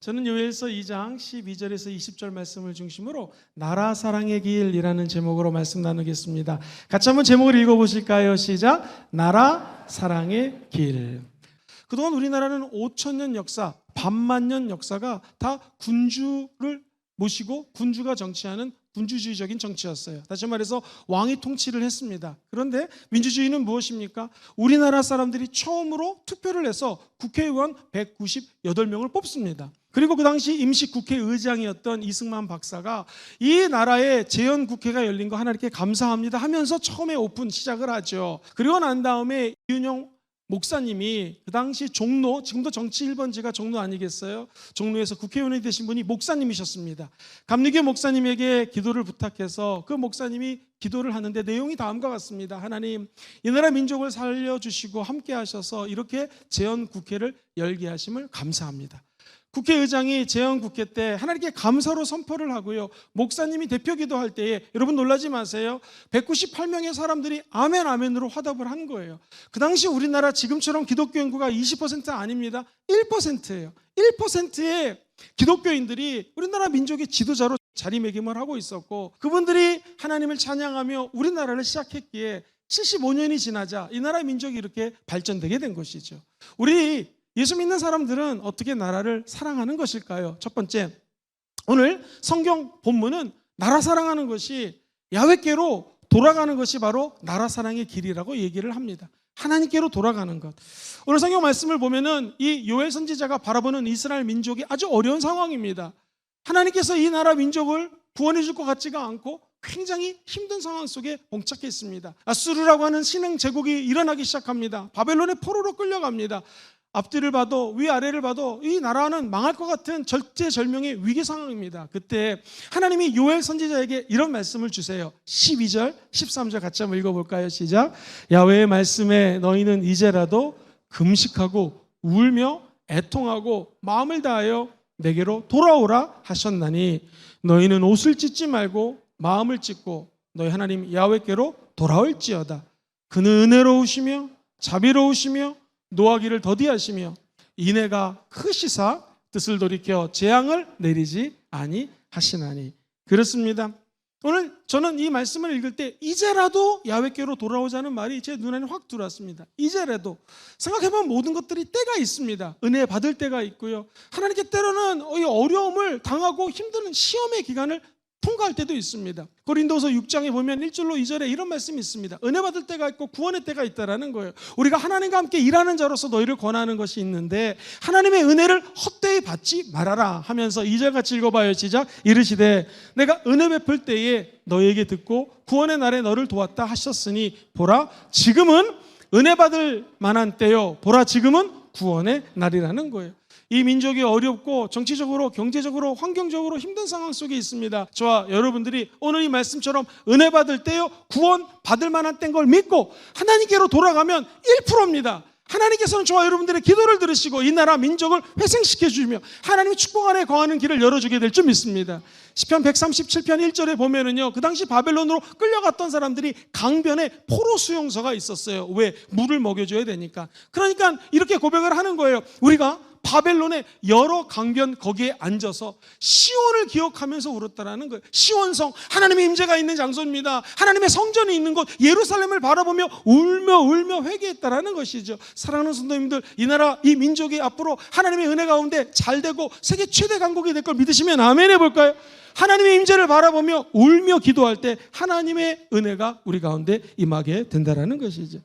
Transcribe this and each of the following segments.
저는 요엘서 2장 12절에서 20절 말씀을 중심으로 나라 사랑의 길이라는 제목으로 말씀 나누겠습니다. 같이 한번 제목을 읽어보실까요? 시작. 나라 사랑의 길. 그동안 우리나라는 5,000년 역사, 반만년 역사가 다 군주를 모시고 군주가 정치하는 군주주의적인 정치였어요. 다시 말해서 왕이 통치를 했습니다. 그런데 민주주의는 무엇입니까? 우리나라 사람들이 처음으로 투표를 해서 국회의원 198명을 뽑습니다. 그리고 그 당시 임시 국회의장이었던 이승만 박사가 이 나라에 재연국회가 열린 거 하나님께 감사합니다 하면서 처음에 오픈 시작을 하죠. 그리고 난 다음에 이윤영 목사님이 그 당시 종로, 지금도 정치 1번지가 종로 아니겠어요? 종로에서 국회의원이 되신 분이 목사님이셨습니다. 감리교 목사님에게 기도를 부탁해서 그 목사님이 기도를 하는데 내용이 다음과 같습니다. 하나님, 이 나라 민족을 살려주시고 함께 하셔서 이렇게 재헌국회를 열게 하심을 감사합니다. 국회의장이 재헌국회 때 하나님께 감사로 선포를 하고요. 목사님이 대표 기도할 때에 여러분 놀라지 마세요. 198명의 사람들이 아멘 아멘으로 화답을 한 거예요. 그 당시 우리나라 지금처럼 기독교 인구가 20% 아닙니다. 1%예요. 1%의 기독교인들이 우리나라 민족의 지도자로 자리매김을 하고 있었고 그분들이 하나님을 찬양하며 우리나라를 시작했기에 75년이 지나자 이 나라 민족이 이렇게 발전되게 된 것이죠. 우리 예수 믿는 사람들은 어떻게 나라를 사랑하는 것일까요? 첫 번째, 오늘 성경 본문은 나라 사랑하는 것이 야훼께로 돌아가는 것이 바로 나라 사랑의 길이라고 얘기를 합니다. 하나님께로 돌아가는 것. 오늘 성경 말씀을 보면은 이 요엘 선지자가 바라보는 이스라엘 민족이 아주 어려운 상황입니다. 하나님께서 이 나라 민족을 구원해 줄 것 같지가 않고 굉장히 힘든 상황 속에 봉착해 있습니다. 아수르라고 하는 신흥 제국이 일어나기 시작합니다. 바벨론의 포로로 끌려갑니다. 앞뒤를 봐도 위아래를 봐도 이 나라는 망할 것 같은 절제절명의 위기 상황입니다. 그때 하나님이 요엘 선지자에게 이런 말씀을 주세요. 12절, 13절 같이 한번 읽어볼까요? 시작. 야훼의 말씀에 너희는 이제라도 금식하고 울며 애통하고 마음을 다하여 내게로 돌아오라 하셨나니 너희는 옷을 찢지 말고 마음을 찢고 너희 하나님 야훼께로 돌아올지어다. 그는 은혜로우시며 자비로우시며 노하기를 더디하시며 인애가 크시사 뜻을 돌이켜 재앙을 내리지 아니하시나니. 그렇습니다. 오늘 저는 이 말씀을 읽을 때 이제라도 야훼께로 돌아오자는 말이 제 눈에 확 들어왔습니다. 이제라도. 생각해보면 모든 것들이 때가 있습니다. 은혜 받을 때가 있고요. 하나님께 때로는 어려움을 당하고 힘든 시험의 기간을 통과할 때도 있습니다. 고린도서 6장에 보면 1절로 2절에 이런 말씀이 있습니다. 은혜 받을 때가 있고 구원의 때가 있다라는 거예요. 우리가 하나님과 함께 일하는 자로서 너희를 권하는 것이 있는데 하나님의 은혜를 헛되이 받지 말아라 하면서 2절 같이 읽어봐요. 시작. 이르시되 내가 은혜 베풀 때에 너희에게 듣고 구원의 날에 너를 도왔다 하셨으니 보라 지금은 은혜 받을 만한 때요. 보라 지금은 구원의 날이라는 거예요. 이 민족이 어렵고 정치적으로 경제적으로 환경적으로 힘든 상황 속에 있습니다. 저와 여러분들이 오늘 이 말씀처럼 은혜 받을 때요 구원 받을 만한 때인 걸 믿고 하나님께로 돌아가면 1%입니다. 하나님께서는 저와 여러분들의 기도를 들으시고 이 나라 민족을 회생시켜 주시며 하나님의 축복 안에 거하는 길을 열어주게 될 줄 믿습니다. 시편 137편 1절에 보면은요 그 당시 바벨론으로 끌려갔던 사람들이 강변에 포로 수용소가 있었어요. 왜? 물을 먹여줘야 되니까. 그러니까 이렇게 고백을 하는 거예요. 우리가 바벨론의 여러 강변 거기에 앉아서 시온을 기억하면서 울었다라는 거예요. 시온성, 하나님의 임재가 있는 장소입니다. 하나님의 성전이 있는 곳 예루살렘을 바라보며 울며 회개했다라는 것이죠. 사랑하는 성도님들, 이 나라 이 민족이 앞으로 하나님의 은혜 가운데 잘되고 세계 최대 강국이 될 걸 믿으시면 아멘 해볼까요? 하나님의 임재를 바라보며 울며 기도할 때 하나님의 은혜가 우리 가운데 임하게 된다라는 것이죠.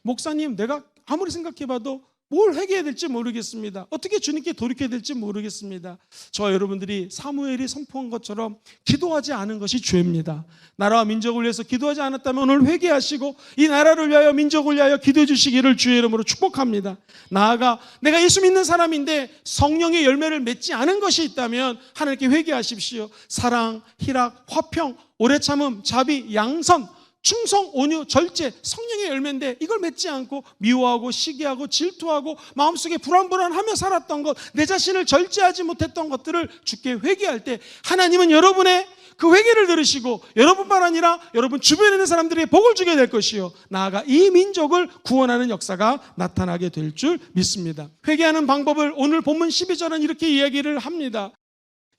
목사님, 내가 아무리 생각해봐도 뭘 회개해야 될지 모르겠습니다. 어떻게 주님께 돌이켜야 될지 모르겠습니다. 저와 여러분들이 사무엘이 선포한 것처럼 기도하지 않은 것이 죄입니다. 나라와 민족을 위해서 기도하지 않았다면 오늘 회개하시고 이 나라를 위하여 민족을 위하여 기도해 주시기를 주의 이름으로 축복합니다. 나아가 내가 예수 믿는 사람인데 성령의 열매를 맺지 않은 것이 있다면 하나님께 회개하십시오. 사랑, 희락, 화평, 오래 참음, 자비, 양선 충성, 온유, 절제, 성령의 열매인데 이걸 맺지 않고 미워하고 시기하고 질투하고 마음속에 불안불안하며 살았던 것, 내 자신을 절제하지 못했던 것들을 주께 회개할 때 하나님은 여러분의 그 회개를 들으시고 여러분만 아니라 여러분 주변에 있는 사람들에게 복을 주게 될 것이요, 나아가 이 민족을 구원하는 역사가 나타나게 될 줄 믿습니다. 회개하는 방법을 오늘 본문 12절은 이렇게 이야기를 합니다.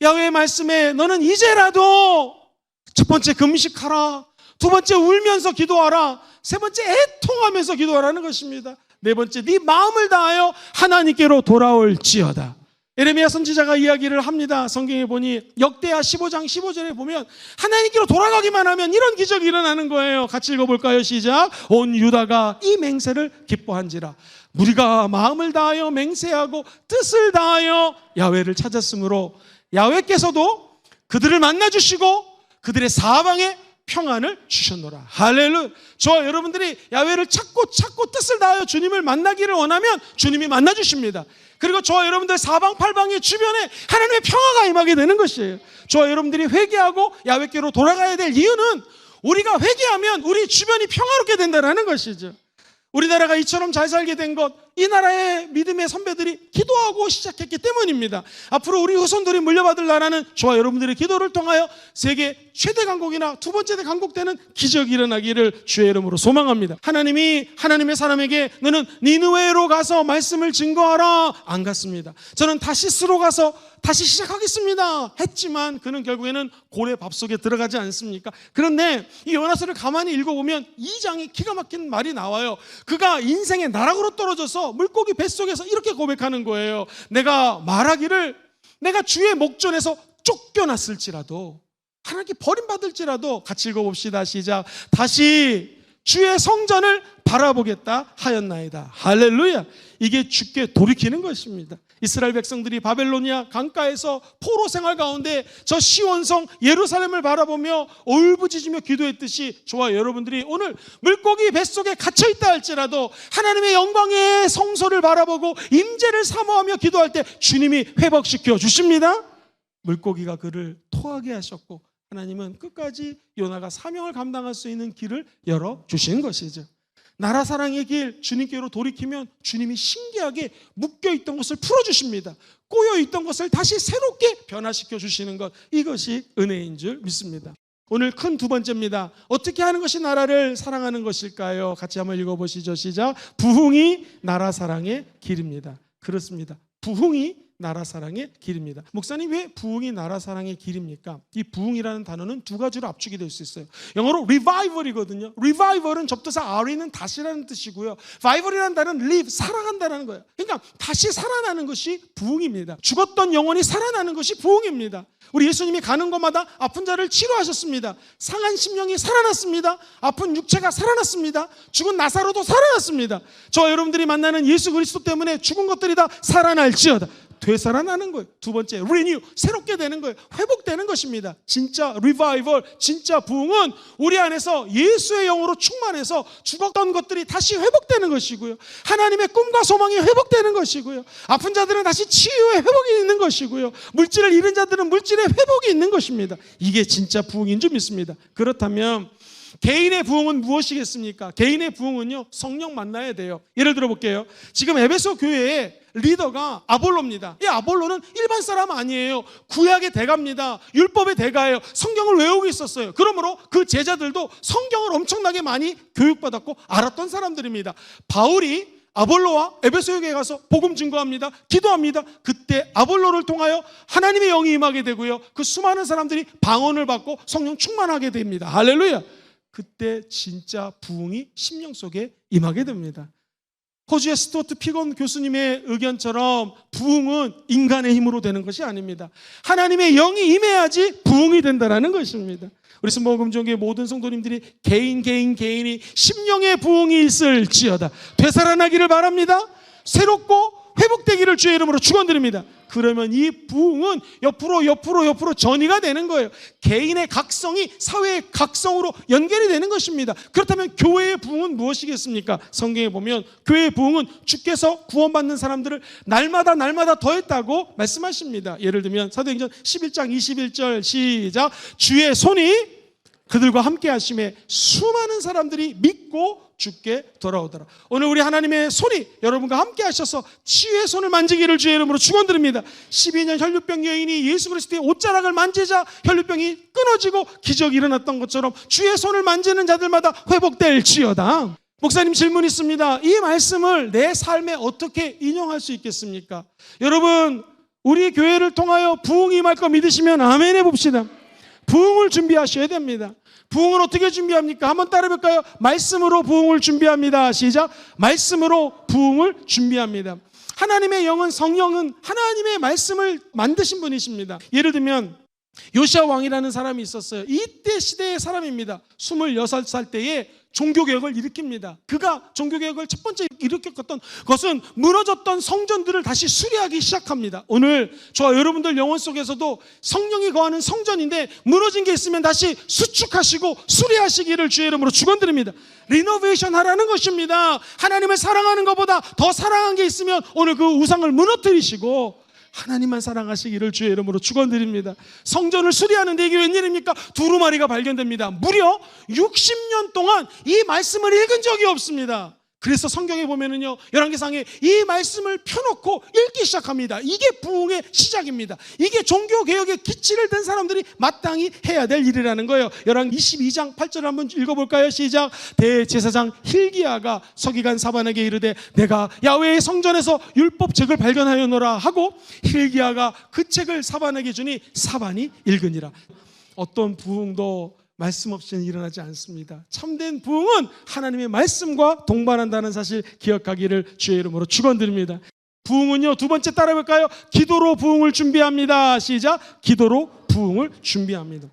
야훼의 말씀에 너는 이제라도 첫 번째 금식하라, 두 번째 울면서 기도하라, 세 번째 애통하면서 기도하라는 것입니다. 네 번째 네 마음을 다하여 하나님께로 돌아올지어다. 예레미야 선지자가 이야기를 합니다. 성경에 보니 역대하 15장 15절에 보면 하나님께로 돌아가기만 하면 이런 기적이 일어나는 거예요. 같이 읽어볼까요? 시작. 온 유다가 이 맹세를 기뻐한지라. 우리가 마음을 다하여 맹세하고 뜻을 다하여 야훼를 찾았으므로 야훼께서도 그들을 만나주시고 그들의 사방에 평안을 주셨노라. 할렐루야. 저와 여러분들이 야훼를 찾고 뜻을 다하여 주님을 만나기를 원하면 주님이 만나주십니다. 그리고 저와 여러분들 사방팔방의 주변에 하나님의 평화가 임하게 되는 것이에요. 저와 여러분들이 회개하고 야훼께로 돌아가야 될 이유는 우리가 회개하면 우리 주변이 평화롭게 된다는 것이죠. 우리나라가 이처럼 잘 살게 된 것, 이 나라의 믿음의 선배들이 기도하고 시작했기 때문입니다. 앞으로 우리 후손들이 물려받을 나라는 저와 여러분들의 기도를 통하여 세계 최대 강국이나 두 번째 강국되는 기적이 일어나기를 주의 이름으로 소망합니다. 하나님이 하나님의 사람에게 너는 니느웨로 가서 말씀을 증거하라 안 갔습니다. 저는 다시스로 가서 다시 시작하겠습니다 했지만 그는 결국에는 고래 밥속에 들어가지 않습니까? 그런데 이 요나서를 가만히 읽어보면 2장에 기가 막힌 말이 나와요. 그가 인생의 나락으로 떨어져서 물고기 뱃속에서 이렇게 고백하는 거예요. 내가 말하기를 내가 주의 목전에서 쫓겨났을지라도, 하나님께 버림받을지라도, 같이 읽어봅시다. 시작. 다시 주의 성전을 바라보겠다 하였나이다. 할렐루야. 이게 주께 돌이키는 것입니다. 이스라엘 백성들이 바벨로니아 강가에서 포로 생활 가운데 저 시온성 예루살렘을 바라보며 울부짖으며 기도했듯이 저와 여러분들이 오늘 물고기 뱃속에 갇혀있다 할지라도 하나님의 영광의 성소를 바라보고 임재를 사모하며 기도할 때 주님이 회복시켜 주십니다. 물고기가 그를 토하게 하셨고 하나님은 끝까지 요나가 사명을 감당할 수 있는 길을 열어주신 것이죠. 나라 사랑의 길, 주님께로 돌이키면 주님이 신기하게 묶여있던 것을 풀어주십니다. 꼬여있던 것을 다시 새롭게 변화시켜 주시는 것, 이것이 은혜인 줄 믿습니다. 오늘 큰 두 번째입니다. 어떻게 하는 것이 나라를 사랑하는 것일까요? 같이 한번 읽어보시죠. 시작. 부흥이 나라 사랑의 길입니다. 그렇습니다. 부흥이 나라 사랑의 길입니다. 목사님, 왜 부흥이 나라 사랑의 길입니까? 이 부흥이라는 단어는 두 가지로 압축이 될 수 있어요. 영어로 revival이거든요. revival은 접두사 are는 다시라는 뜻이고요. vival이라는 단어는 live, 살아간다는 거예요. 그러니까 다시 살아나는 것이 부흥입니다. 죽었던 영혼이 살아나는 것이 부흥입니다. 우리 예수님이 가는 곳마다 아픈 자를 치료하셨습니다. 상한 심령이 살아났습니다. 아픈 육체가 살아났습니다. 죽은 나사로도 살아났습니다. 저와 여러분들이 만나는 예수 그리스도 때문에 죽은 것들이 다 살아날지어다. 되살아나는 거예요. 두 번째, renew, 새롭게 되는 거예요. 회복되는 것입니다. 진짜 revival, 진짜 부흥은 우리 안에서 예수의 영으로 충만해서 죽었던 것들이 다시 회복되는 것이고요. 하나님의 꿈과 소망이 회복되는 것이고요. 아픈 자들은 다시 치유의 회복이 있는 것이고요. 물질을 잃은 자들은 물질의 회복이 있는 것입니다. 이게 진짜 부흥인 줄 믿습니다. 그렇다면 개인의 부흥은 무엇이겠습니까? 개인의 부흥은요, 성령 만나야 돼요. 예를 들어 볼게요. 지금 에베소 교회에 리더가 아볼로입니다. 이 아볼로는 일반 사람 아니에요. 구약의 대가입니다. 율법의 대가예요. 성경을 외우고 있었어요. 그러므로 그 제자들도 성경을 엄청나게 많이 교육받았고 알았던 사람들입니다. 바울이 아볼로와 에베소 교회에 가서 복음 증거합니다. 기도합니다. 그때 아볼로를 통하여 하나님의 영이 임하게 되고요. 그 수많은 사람들이 방언을 받고 성령 충만하게 됩니다. 할렐루야. 그때 진짜 부흥이 심령 속에 임하게 됩니다. 호주의 스튜어트 피건 교수님의 의견처럼 부흥은 인간의 힘으로 되는 것이 아닙니다. 하나님의 영이 임해야지 부흥이 된다는 것입니다. 우리 순복음종교의 모든 성도님들이 개인이 심령의 부흥이 있을지어다. 되살아나기를 바랍니다. 새롭고 회복되기를 주의 이름으로 축원드립니다. 그러면 이 부흥은 옆으로 전이가 되는 거예요. 개인의 각성이 사회의 각성으로 연결이 되는 것입니다. 그렇다면 교회의 부흥은 무엇이겠습니까? 성경에 보면 교회의 부흥은 주께서 구원받는 사람들을 날마다 더했다고 말씀하십니다. 예를 들면 사도행전 11장 21절 시작. 주의 손이 그들과 함께 하심에 수많은 사람들이 믿고 주께 돌아오더라. 오늘 우리 하나님의 손이 여러분과 함께 하셔서 치유의 손을 만지기를 주의 이름으로 축원드립니다. 12년 혈루병 여인이 예수 그리스도의 옷자락을 만지자 혈루병이 끊어지고 기적이 일어났던 것처럼 주의 손을 만지는 자들마다 회복될지어다. 목사님, 질문 있습니다. 이 말씀을 내 삶에 어떻게 인용할 수 있겠습니까? 여러분, 우리 교회를 통하여 부흥이 임할 거 믿으시면 아멘 해봅시다. 부흥을 준비하셔야 됩니다. 부흥을 어떻게 준비합니까? 한번 따라해볼까요? 말씀으로 부흥을 준비합니다. 시작. 말씀으로 부흥을 준비합니다. 하나님의 영은, 성령은 하나님의 말씀을 만드신 분이십니다. 예를 들면 요시아 왕이라는 사람이 있었어요. 이때 시대의 사람입니다. 26살 때에 종교개혁을 일으킵니다. 그가 종교개혁을 첫 번째 일으켰던 것은 무너졌던 성전들을 다시 수리하기 시작합니다. 오늘 저와 여러분들 영혼 속에서도 성령이 거하는 성전인데 무너진 게 있으면 다시 수축하시고 수리하시기를 주의 이름으로 축원드립니다. 리노베이션 하라는 것입니다. 하나님을 사랑하는 것보다 더 사랑한 게 있으면 오늘 그 우상을 무너뜨리시고 하나님만 사랑하시기를 주의 이름으로 축원드립니다. 성전을 수리하는데 이게 웬일입니까? 두루마리가 발견됩니다. 무려 60년 동안 이 말씀을 읽은 적이 없습니다. 그래서 성경에 보면은요, 열왕기상에 이 말씀을 펴놓고 읽기 시작합니다. 이게 부흥의 시작입니다. 이게 종교개혁의 기치를 든 사람들이 마땅히 해야 될 일이라는 거예요. 열왕 22장 8절을 한번 읽어볼까요? 시작. 대제사장 힐기야가 서기관 사반에게 이르되 내가 야훼의 성전에서 율법책을 발견하였노라 하고 힐기야가 그 책을 사반에게 주니 사반이 읽으니라. 어떤 부흥도 말씀 없이는 일어나지 않습니다. 참된 부흥은 하나님의 말씀과 동반한다는 사실 기억하기를 주의 이름으로 축원드립니다. 부흥은요, 두 번째 따라해볼까요? 기도로 부흥을 준비합니다. 시작. 기도로 부흥을 준비합니다.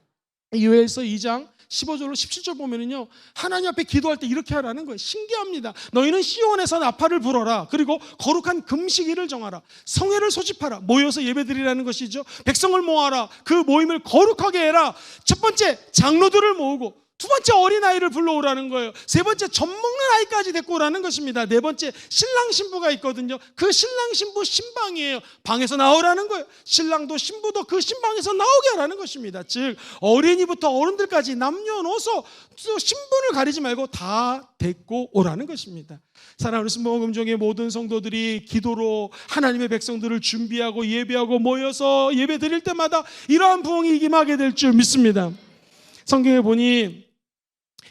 요엘서 2장 15절로 17절 보면은요, 하나님 앞에 기도할 때 이렇게 하라는 거예요. 신기합니다. 너희는 시온에서 나팔을 불어라. 그리고 거룩한 금식일을 정하라. 성회를 소집하라. 모여서 예배드리라는 것이죠. 백성을 모아라. 그 모임을 거룩하게 해라. 첫 번째, 장로들을 모으고, 두 번째, 어린아이를 불러오라는 거예요. 세 번째, 젖 먹는 아이까지 데리고 오라는 것입니다. 네 번째, 신랑 신부가 있거든요. 그 신랑 신부 신방이에요. 방에서 나오라는 거예요. 신랑도 신부도 그 신방에서 나오게 하라는 것입니다. 즉 어린이부터 어른들까지 남녀노소 신분을 가리지 말고 다 데리고 오라는 것입니다. 사랑하는 순복음종의 모든 성도들이 기도로 하나님의 백성들을 준비하고 예배하고 모여서 예배 드릴 때마다 이러한 부흥이 임하게 될 줄 믿습니다. 성경에 보니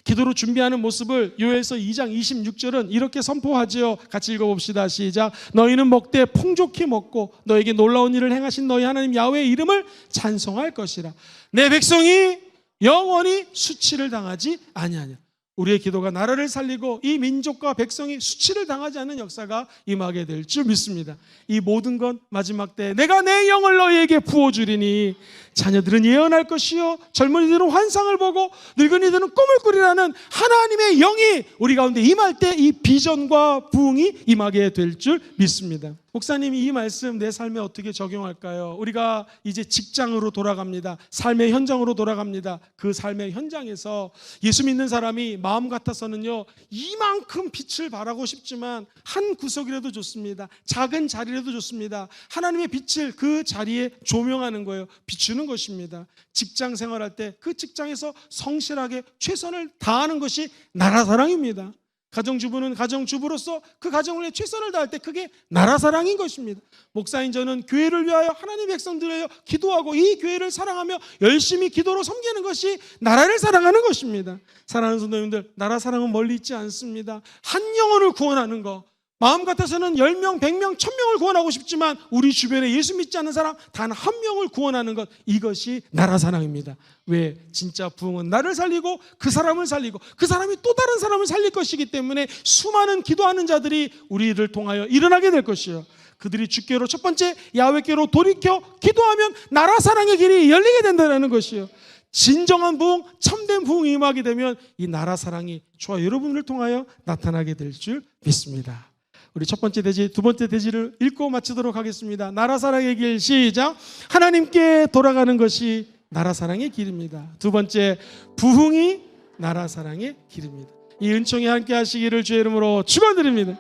기도로 준비하는 모습을 요엘서 2장 26절은 이렇게 선포하지요. 같이 읽어봅시다. 시작. 너희는 먹되 풍족히 먹고 너에게 놀라운 일을 행하신 너희 하나님 야훼의 이름을 찬송할 것이라. 내 백성이 영원히 수치를 당하지 아니하냐. 우리의 기도가 나라를 살리고 이 민족과 백성이 수치를 당하지 않는 역사가 임하게 될 줄 믿습니다. 이 모든 건 마지막 때 내가 내 영을 너희에게 부어주리니 자녀들은 예언할 것이요 젊은이들은 환상을 보고 늙은이들은 꿈을 꾸리라는 하나님의 영이 우리 가운데 임할 때 이 비전과 부흥이 임하게 될 줄 믿습니다. 목사님이 이 말씀 내 삶에 어떻게 적용할까요? 우리가 이제 직장으로 돌아갑니다. 삶의 현장으로 돌아갑니다. 그 삶의 현장에서 예수 믿는 사람이 마음 같아서는요, 이만큼 빛을 발하고 싶지만 한 구석이라도 좋습니다. 작은 자리라도 좋습니다. 하나님의 빛을 그 자리에 조명하는 거예요. 비추는 것입니다. 직장 생활할 때 그 직장에서 성실하게 최선을 다하는 것이 나라 사랑입니다. 가정주부는 가정주부로서 그 가정을 위해 최선을 다할 때 그게 나라 사랑인 것입니다. 목사인 저는 교회를 위하여 하나님의 백성들을 위하여 기도하고 이 교회를 사랑하며 열심히 기도로 섬기는 것이 나라를 사랑하는 것입니다. 사랑하는 성도님들, 나라 사랑은 멀리 있지 않습니다. 한 영혼을 구원하는 것, 마음 같아서는 10명, 100명, 1000명을 구원하고 싶지만 우리 주변에 예수 믿지 않는 사람 단 한 명을 구원하는 것, 이것이 나라 사랑입니다. 왜? 진짜 부흥은 나를 살리고 그 사람을 살리고 그 사람이 또 다른 사람을 살릴 것이기 때문에 수많은 기도하는 자들이 우리를 통하여 일어나게 될 것이에요. 그들이 주께로 첫 번째 야훼께로 돌이켜 기도하면 나라 사랑의 길이 열리게 된다는 것이에요. 진정한 부흥, 참된 부흥이 임하게 되면 이 나라 사랑이 저와 여러분을 통하여 나타나게 될 줄 믿습니다. 우리 첫 번째 대지, 두 번째 대지를 읽고 마치도록 하겠습니다. 나라 사랑의 길, 시작. 하나님께 돌아가는 것이 나라 사랑의 길입니다. 두 번째, 부흥이 나라 사랑의 길입니다. 이 은총에 함께 하시기를 주의 이름으로 축원드립니다.